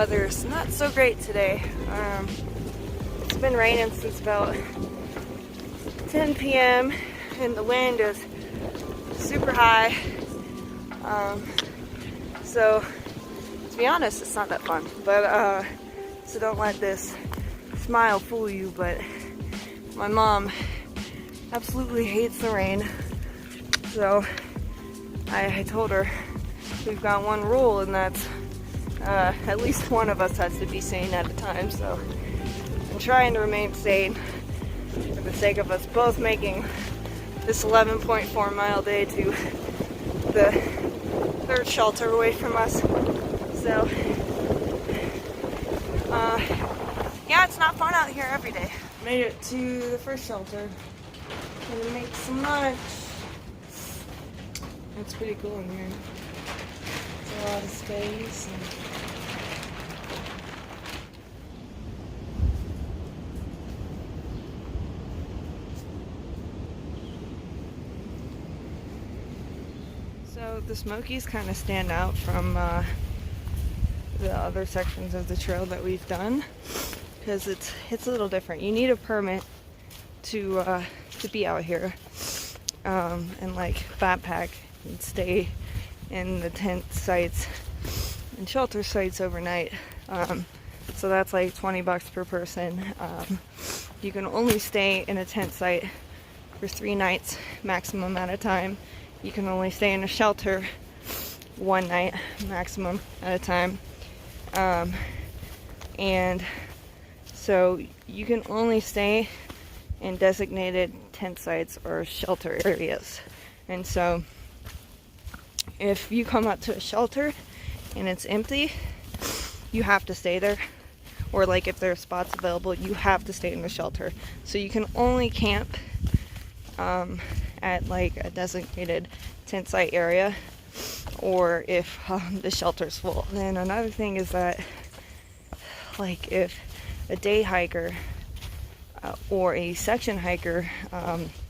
weather's not so great today. It's been raining since about 10 p.m. and the wind is super high. So to be honest, it's not that fun. But so don't let this smile fool you. But my mom absolutely hates the rain. So I told her we've got one rule, and that's at least one of us has to be sane at a time. So I'm trying to remain sane for the sake of us both making this 11.4 mile day to the third shelter away from us. So yeah, it's not fun out here every day. Made it to the first shelter. Gonna make some lunch. It's pretty cool in here. There's a lot of space. So the Smokies kind of stand out from the other sections of the trail that we've done because it's a little different. You need a permit to be out here and like backpack and stay in the tent sites and shelter sites overnight. So that's like $20 per person. You can only stay in a tent site for 3 nights maximum at a time. You can only stay in a shelter 1 night maximum at a time. And so you can only stay in designated tent sites or shelter areas. And so if you come out to a shelter and it's empty, you have to stay there. Or like if there are spots available, you have to stay in the shelter. So you can only camp at like a designated tent site area, or if the shelter's full. Then another thing is that like if a day hiker or a section hiker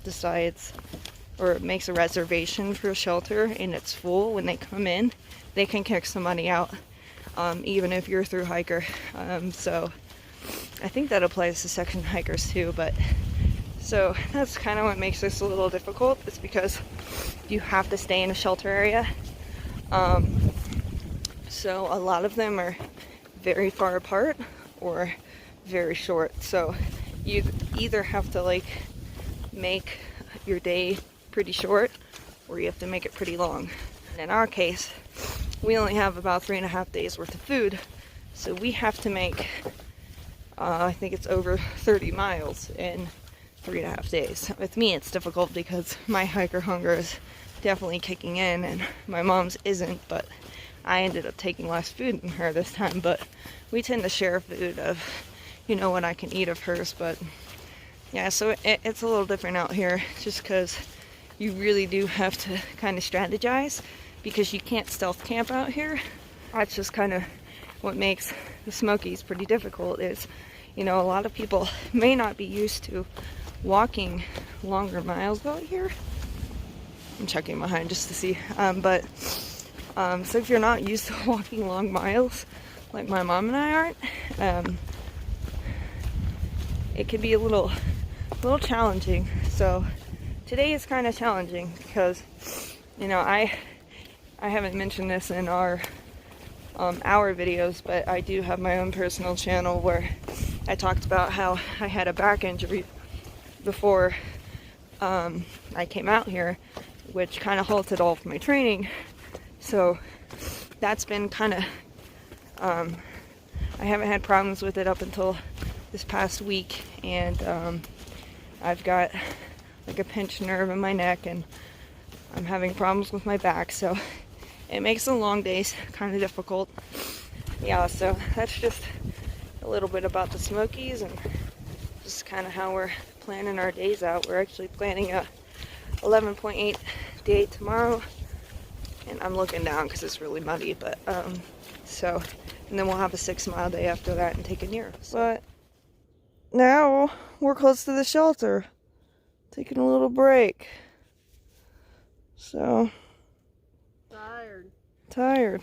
decides or makes a reservation for a shelter and it's full when they come in, they can kick somebody out, even if you're a through hiker. So I think that applies to section hikers too, but so that's kind of what makes this a little difficult. It's because you have to stay in a shelter area. So a lot of them are very far apart or very short. So you either have to like make your day pretty short or you have to make it pretty long. And in our case, we only have about 3.5 days worth of food. So we have to make, I think it's over 30 miles in 3.5 days. With me, it's difficult because my hiker hunger is definitely kicking in and my mom's isn't, but I ended up taking less food than her this time. But we tend to share food of, you know, what I can eat of hers. But yeah, so it's a little different out here just because you really do have to kind of strategize because you can't stealth camp out here. That's just kind of what makes the Smokies pretty difficult. Is, you know, a lot of people may not be used to walking longer miles out here. I'm checking behind just to see. So if you're not used to walking long miles, like my mom and I aren't, it can be a little challenging. So today is kind of challenging because, you know, I haven't mentioned this in our videos, but I do have my own personal channel where I talked about how I had a back injury before I came out here, which kind of halted all of my training. So that's been kind of, I haven't had problems with it up until this past week, and I've got like a pinched nerve in my neck and I'm having problems with my back, so it makes the long days kind of difficult. Yeah, so that's just a little bit about the Smokies and just kind of how we're planning our days out. We're actually planning a 11.8 day tomorrow, and I'm looking down because it's really muddy, but so, and then we'll have a 6-mile day after that and take a near. But now we're close to the shelter, taking a little break. So tired.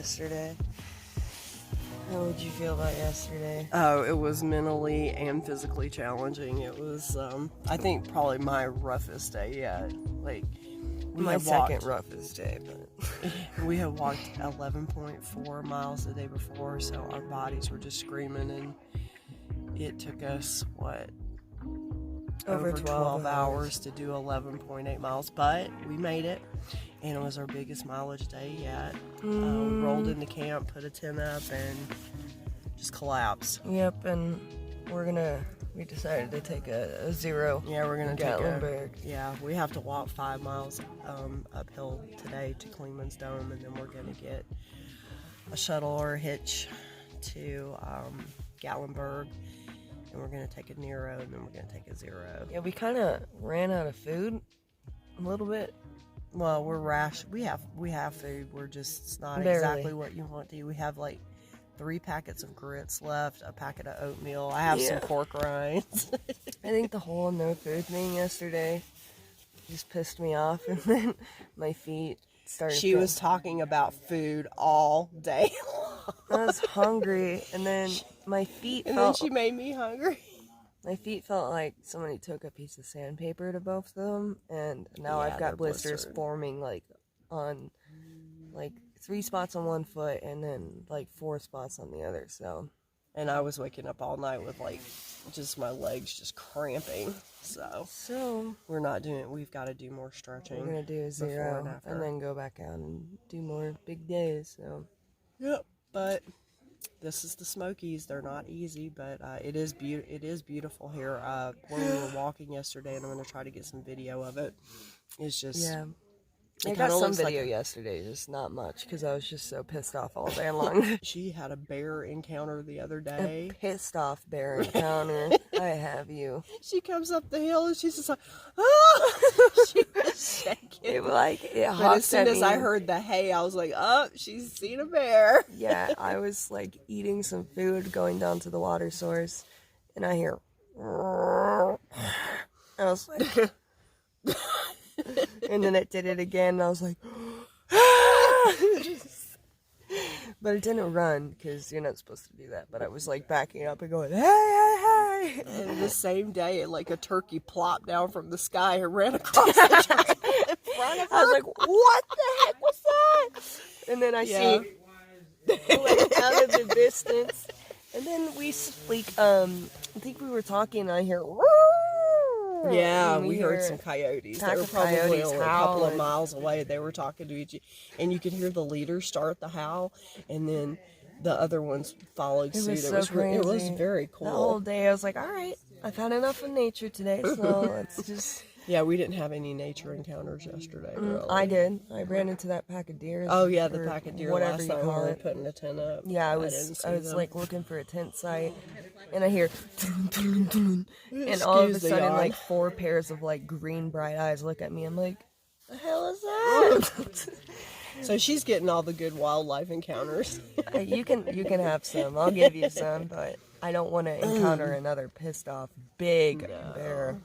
yesterday? How would you feel about yesterday? Oh, it was mentally and physically challenging. It was, I think, probably my roughest day yet. Like, My second roughest day, but we had walked 11.4 miles the day before, so our bodies were just screaming, and it took us, over 12 hours to do 11.8 miles, but we made it, and it was our biggest mileage day yet. We rolled into camp, put a tent up, and just collapsed. Yep, and we decided to take a zero. Yeah, we're gonna Gatlinburg. We have to walk 5 miles uphill today to Klingman's Dome, and then we're gonna get a shuttle or a hitch to Gatlinburg, and we're gonna take a Nero, and then we're gonna take a zero. Yeah, we kind of ran out of food a little bit. Well, we're rash. We have food. We're just, it's not Barely. exactly what you want to eat. We have like 3 packets of grits left, a packet of oatmeal. I have some pork rinds. I think the whole no food thing yesterday just pissed me off, and then my feet started. She was talking about food all day long. I was hungry, and then my feet And felt. then she made me hungry. My feet felt like somebody took a piece of sandpaper to both of them, and now Yeah, I've they're got blisters blistered. forming like on 3 spots on one foot and then like 4 spots on the other. So, And I was waking up all night with like just my legs just cramping. So we're not doing it. We've got to do more stretching. we're gonna do a before zero after. and then go back out and do more big days. So, Yep. But this is the Smokies. They're not easy, but it is beautiful here. When we were walking yesterday, and I'm going to try to get some video of it. It's just yeah. it I got kinda some looks like video yesterday, just not much, because I was just so pissed off all day long. she had a bear encounter the other A day. pissed off bear encounter. I have you. She comes up the hill and she's just like, ah! She was shaking. It But hopped as soon at as me. I heard the hay, I was like, oh, she's seen a bear. Yeah, I was like eating some food, going down to the water source, and I hear. I was like, and then it did it again, and I was like, but it didn't run because you're not supposed to do that. But I was like backing up and going, hey, hey, hey. And the same day, like a turkey plopped down from the sky and ran across the trail in front of her. I was like, what the heck was that? And then I see like out of the distance, and then I think we were talking, and I hear. Yeah, and we heard some coyotes. They were probably only a couple of howling. miles away. They were talking to each other, and you could hear the leader start the howl, and then the other ones followed suit. Was It so was it was crazy. very The whole cool. day I was like, all right, I've had enough of nature today, so let's just. Yeah, we didn't have any nature encounters yesterday. Really. I did. I ran into that pack of deer. Oh yeah, the or pack of deer whatever last you night when we call were it. putting a tent up. Yeah, I didn't was see them. like looking for a tent site, and I hear, and all of a Excuse the sudden yawn. like 4 pairs of like green bright eyes look at me. I'm like, the hell is that? So she's getting all the good wildlife encounters. You can have some. I'll give you some, but I don't want to encounter another pissed off big bear.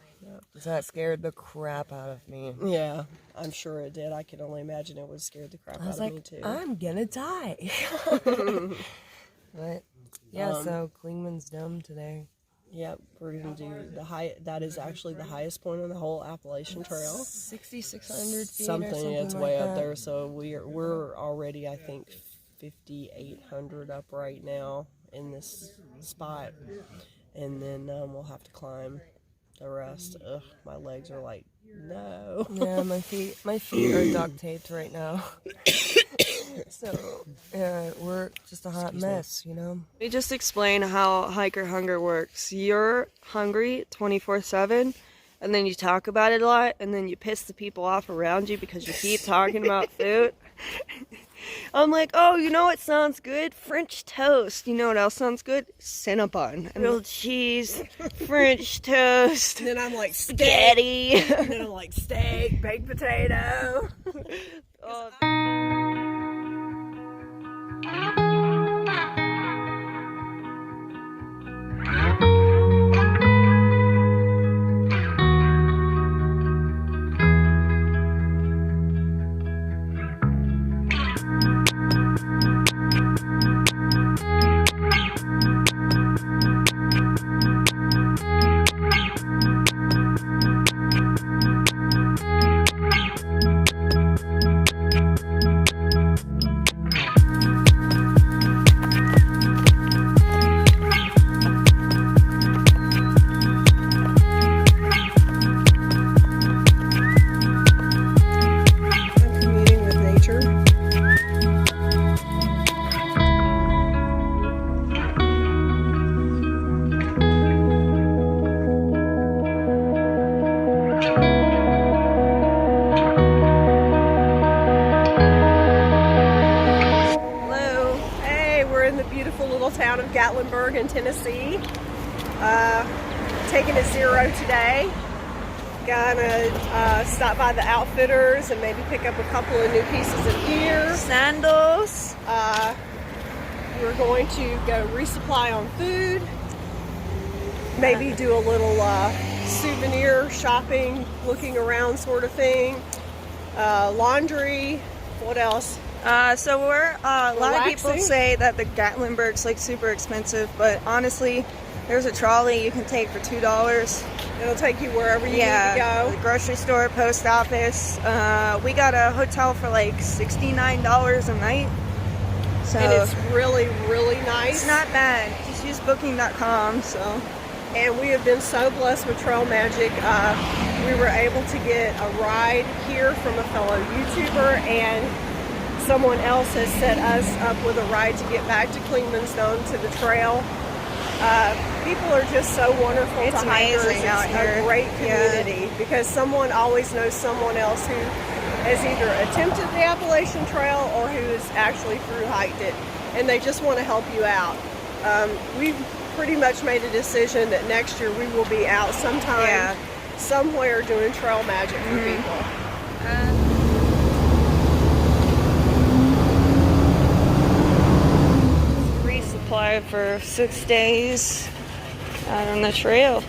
That scared the crap out of me. Yeah, I'm sure it did. I can only imagine it would scare the crap I was out of me like, too. I'm gonna die. But yeah, so Klingman's Dome today. Yeah, we're gonna do the high. That is actually the highest point on the whole Appalachian Trail. 6,600 feet Something, or something it's like way that. up there. So we're already, I think, 5,800 up right now in this spot, and then we'll have to climb the rest. Ugh, my legs are like, no. Yeah, my feet are duct taped right now. So, we're just a hot mess, you know? Let me just explain how hiker hunger works. You're hungry 24/7, and then you talk about it a lot, and then you piss the people off around you because you keep talking about food. I'm like, oh, you know what sounds good? French toast. You know what else sounds good? Cinnabon. Grilled cheese, French toast, And then I'm like, spaghetti. and then I'm like, steak, baked potato. Oh. town of Gatlinburg in Tennessee. Taking it 0 today. Gonna stop by the Outfitters and maybe pick up a couple of new pieces of gear. Sandals. We're going to go resupply on food. Maybe do a little souvenir shopping, looking around sort of thing. Laundry. What else? So we're a lot of people say that the Gatlinburg's like super expensive, but honestly, there's a trolley you can take for $2. It'll take you wherever you need to go. The grocery store, post office. We got a hotel for like $69 a night. So and it's really, really nice. It's not bad. Just use booking.com. So. And we have been so blessed with Trail Magic. We were able to get a ride here from a fellow YouTuber, and someone else has set us up with a ride to get back to Clingmanstone to the trail. People are just so wonderful it's to hikers. Amazing out It's here. A great community because someone always knows someone else who has either attempted the Appalachian Trail or who has actually through hiked it, and they just want to help you out. We've pretty much made a decision that next year we will be out sometime, somewhere doing Trail Magic for people. Resupply for 6 days out on the trail.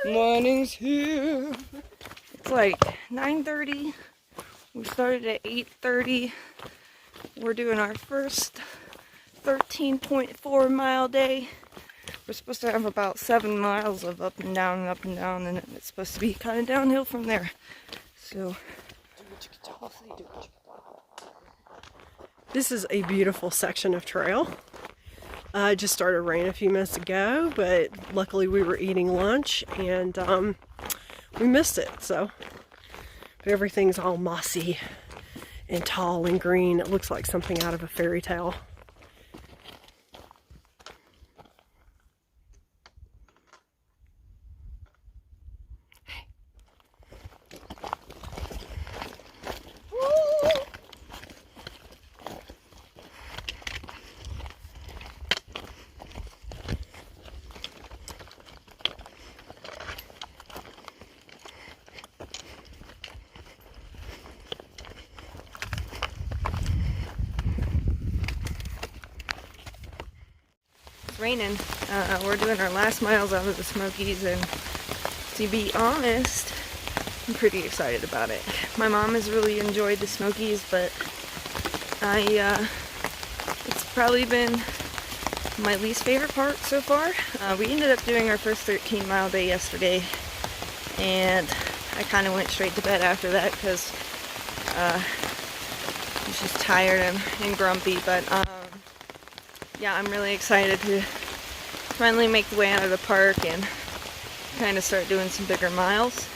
Morning's here. It's like 9:30. We started at 8:30. We're doing our first 13.4 mile day. We're supposed to have about 7 miles of up and down, and it's supposed to be kind of downhill from there. So, this is a beautiful section of trail. It just started raining a few minutes ago, but luckily we were eating lunch and we missed it. So everything's all mossy and tall and green. It looks like something out of a fairy tale. raining. We're doing our last miles out of the Smokies, and to be honest, I'm pretty excited about it. My mom has really enjoyed the Smokies, but it's probably been my least favorite part so far. We ended up doing our first 13-mile day yesterday, and I kind of went straight to bed after that because I was just tired and grumpy, but yeah, I'm really excited to finally make the way out of the park and kind of start doing some bigger miles.